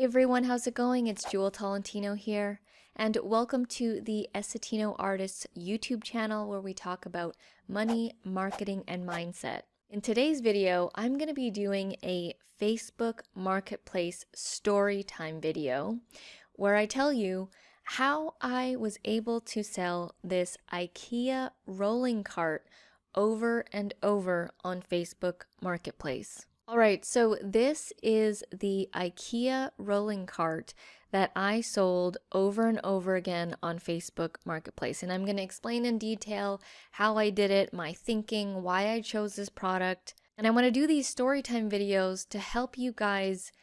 everyone, how's it going? It's Jewel Tolentino here, and welcome to the Essetino Artists YouTube channel where we talk about money, marketing, and mindset. In today's video, I'm going to be doing a Facebook Marketplace story time video where I tell you how I was able to sell this IKEA rolling cart over and over on Facebook Marketplace. All right, so this is the IKEA rolling cart that I sold over and over again on Facebook Marketplace. And I'm going to explain in detail how I did it, my thinking, why I chose this product. And I want to do these storytime videos to help you guys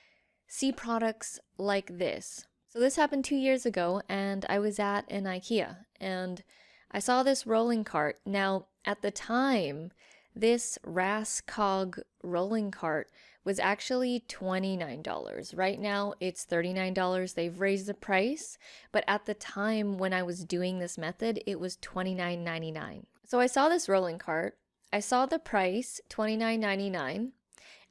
see products like this. So this happened 2 years ago, and I was at an IKEA and I saw this rolling cart. Now, at the time, this Raskog rolling cart was actually $29. Right now it's $39. They've raised the price, but at the time when I was doing this method, it was $29.99. So I saw this rolling cart, I saw the price, $29.99,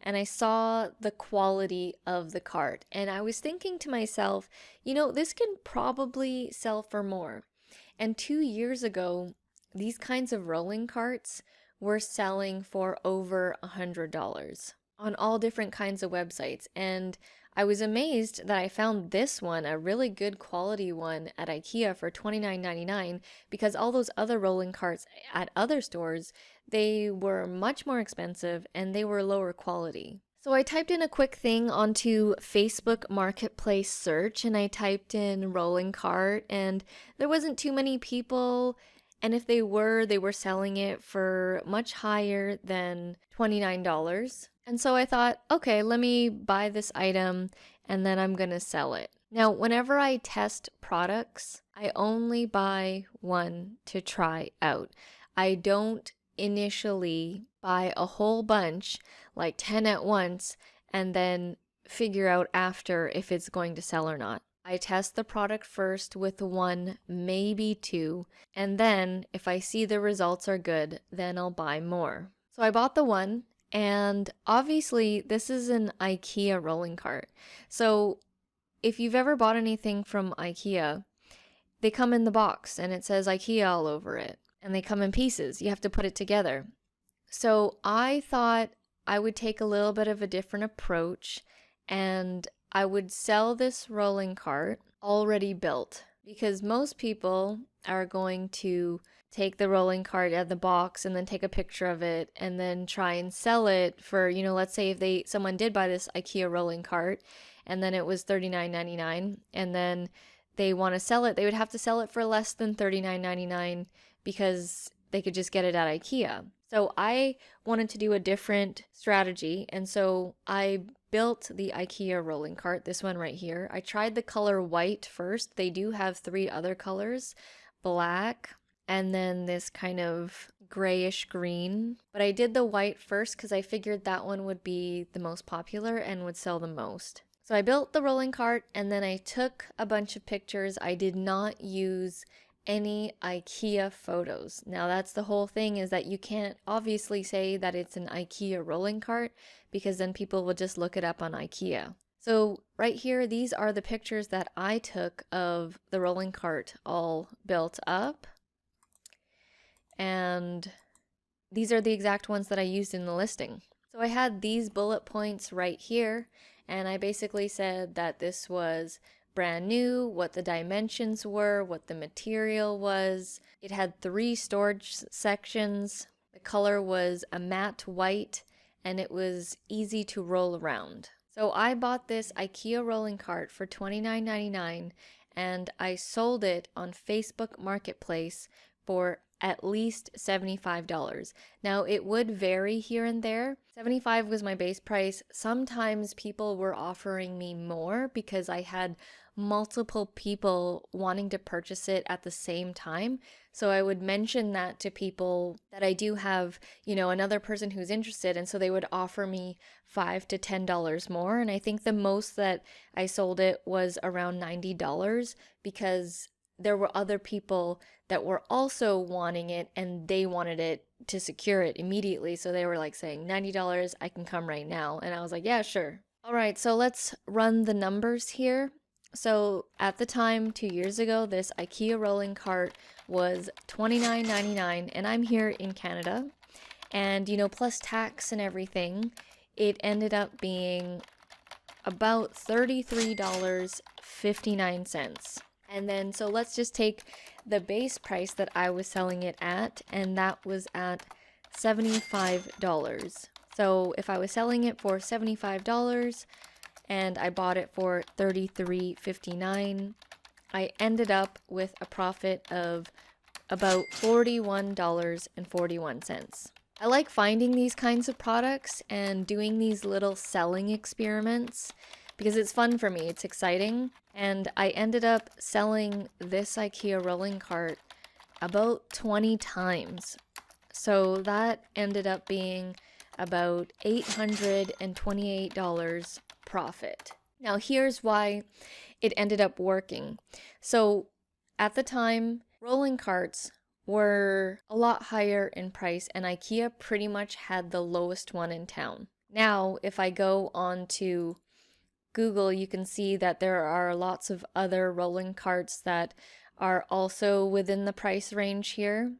and I saw the quality of the cart. And I was thinking to myself, you know, this can probably sell for more. And 2 years ago, these kinds of rolling carts were selling for over $100 on all different kinds of websites. And I was amazed that I found this one, a really good quality one at IKEA for $29.99, because all those other rolling carts at other stores, they were much more expensive and they were lower quality. So I typed in a quick thing onto Facebook Marketplace search and I typed in rolling cart, and there wasn't too many people. And if they were selling it for much higher than $29. And so I thought, okay, let me buy this item and then I'm gonna sell it. Now, whenever I test products, I only buy one to try out. I don't initially buy a whole bunch, like 10 at once, and then figure out after if it's going to sell or not. I test the product first with one, maybe two, and then if I see the results are good, then I'll buy more. So I bought the one, and obviously this is an IKEA rolling cart. So if you've ever bought anything from IKEA, they come in the box and it says IKEA all over it, and they come in pieces. You have to put it together. So I thought I would take a little bit of a different approach, and I would sell this rolling cart already built, because most people are going to take the rolling cart out of the box and then take a picture of it and then try and sell it for, you know, let's say if someone did buy this IKEA rolling cart and then it was $39.99 and then they want to sell it, they would have to sell it for less than $39.99 because they could just get it at IKEA. So I wanted to do a different strategy, and so I built the IKEA rolling cart, this one right here. I tried the color white first. They do have 3 other colors, black, and then this kind of grayish green. But I did the white first because I figured that one would be the most popular and would sell the most. So I built the rolling cart and then I took a bunch of pictures. I did not use any IKEA photos. Now that's the whole thing, is that you can't obviously say that it's an IKEA rolling cart because then people will just look it up on IKEA. So right here, these are the pictures that I took of the rolling cart all built up. And these are the exact ones that I used in the listing. So I had these bullet points right here, and I basically said that this was brand new, what the dimensions were, what the material was. It had 3 storage sections. The color was a matte white, and it was easy to roll around. So I bought this IKEA rolling cart for $29.99, and I sold it on Facebook Marketplace for at least $75. Now it would vary here and there. $75 was my base price. Sometimes people were offering me more because I had multiple people wanting to purchase it at the same time. So I would mention that to people that I do have, you know, another person who's interested, and so they would offer me $5 to $10 more. And I think the most that I sold it was around $90 because there were other people that were also wanting it and they wanted it to secure it immediately. So they were like saying $90, I can come right now. And I was like, yeah, sure. All right, so let's run the numbers here. So at the time, 2 years ago, this IKEA rolling cart was $29.99, and I'm here in Canada. And, plus tax and everything, it ended up being about $33.59. And then, so let's just take the base price that I was selling it at, and that was at $75. So if I was selling it for $75 and I bought it for $33.59, I ended up with a profit of about $41.41. I like finding these kinds of products and doing these little selling experiments because it's fun for me, it's exciting. And I ended up selling this IKEA rolling cart about 20 times. So that ended up being about $828 profit. Now here's why it ended up working. So at the time, rolling carts were a lot higher in price, and IKEA pretty much had the lowest one in town. Now, if I go on to Google, you can see that there are lots of other rolling carts that are also within the price range here,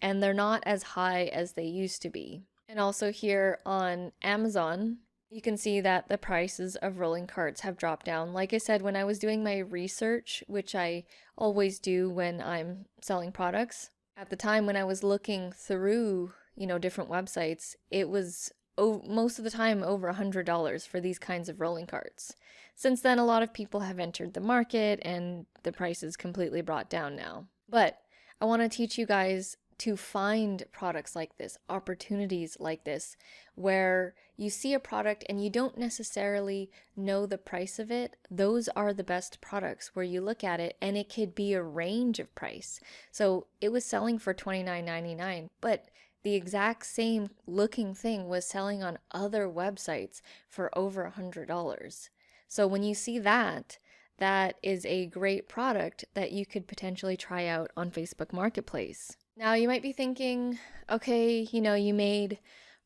and they're not as high as they used to be. And also here on Amazon, you can see that the prices of rolling carts have dropped down. Like I said, when I was doing my research, which I always do when I'm selling products, at the time when I was looking through, different websites, it was most of the time over $100 for these kinds of rolling carts. Since then, a lot of people have entered the market and the price is completely brought down now. But I want to teach you guys to find products like this, opportunities like this, where you see a product and you don't necessarily know the price of it. Those are the best products where you look at it and it could be a range of price. So it was selling for $29.99, but the exact same looking thing was selling on other websites for over $100. So when you see that, that is a great product that you could potentially try out on Facebook Marketplace. Now you might be thinking, okay, you made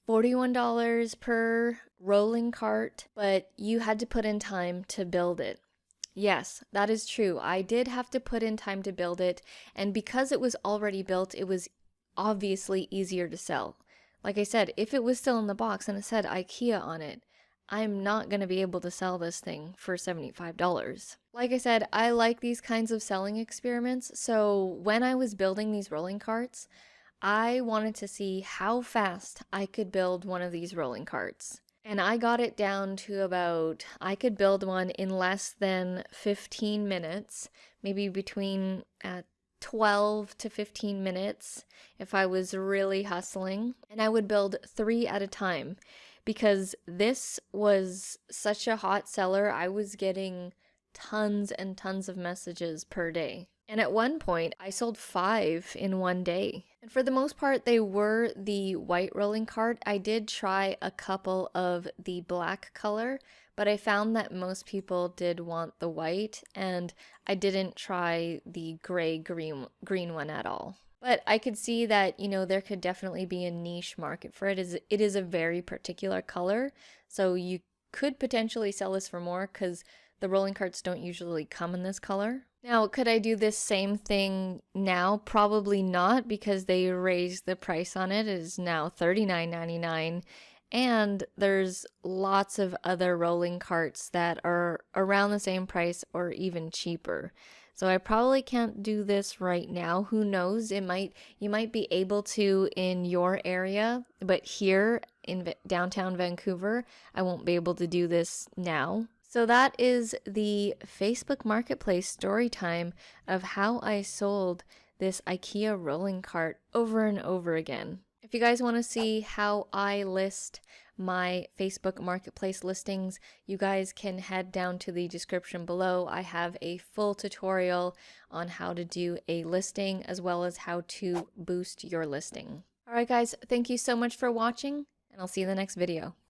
$41 per rolling cart, but you had to put in time to build it. Yes, that is true. I did have to put in time to build it, and because it was already built, it was obviously easier to sell. Like I said, if it was still in the box and it said IKEA on it, I'm not going to be able to sell this thing for $75. Like I said, I like these kinds of selling experiments, so when I was building these rolling carts, I wanted to see how fast I could build one of these rolling carts. And I got it down to about, I could build one in less than 15 minutes, maybe between 12 to 15 minutes if I was really hustling. And I would build 3 at a time because this was such a hot seller. I was getting tons and tons of messages per day. And at one point, I sold 5 in one day. And for the most part, they were the white rolling cart. I did try a couple of the black color, but I found that most people did want the white, and I didn't try the gray green one at all. But I could see that, there could definitely be a niche market for it. It is a very particular color, so you could potentially sell this for more because the rolling carts don't usually come in this color. Now, could I do this same thing now? Probably not, because they raised the price on it. It is now $39.99. And there's lots of other rolling carts that are around the same price or even cheaper. So I probably can't do this right now. Who knows? You might be able to in your area, but here in downtown Vancouver, I won't be able to do this now. So that is the Facebook Marketplace story time of how I sold this IKEA rolling cart over and over again. If you guys want to see how I list my Facebook Marketplace listings, you guys can head down to the description below. I have a full tutorial on how to do a listing as well as how to boost your listing. All right, guys, thank you so much for watching, and I'll see you in the next video.